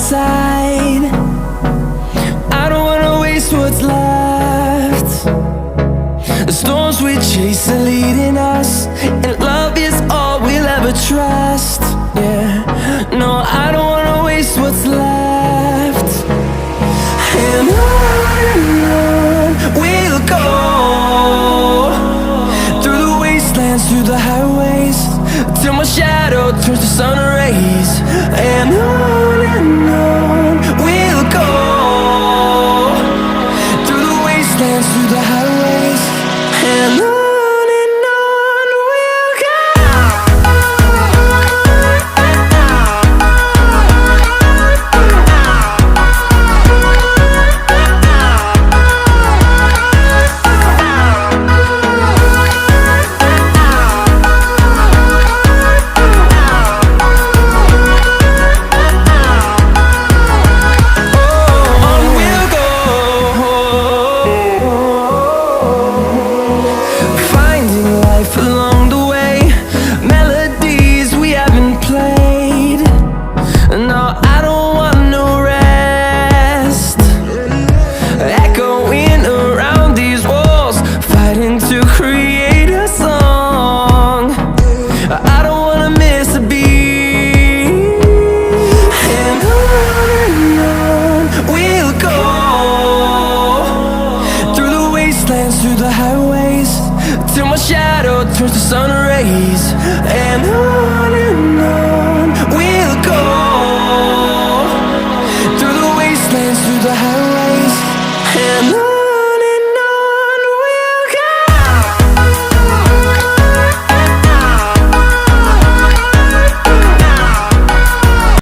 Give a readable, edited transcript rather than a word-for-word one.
inside. I don't wanna waste what's left. The storms we chase are leading us, and love is all we'll ever trust. Yeah, no, I don't wanna waste what's left. And on we'll go, through the wastelands, through the highways, till my shadow turns to sun rays. And on we'll go, through the wastelands, through the highways, and on. Along the way, melodies we haven't played. No, I don't want no rest. Echoing around these walls, fighting to create a song. I don't wanna miss a beat. And on we'll go, through the wastelands, through the highways, till my shadow turns to sun rays. And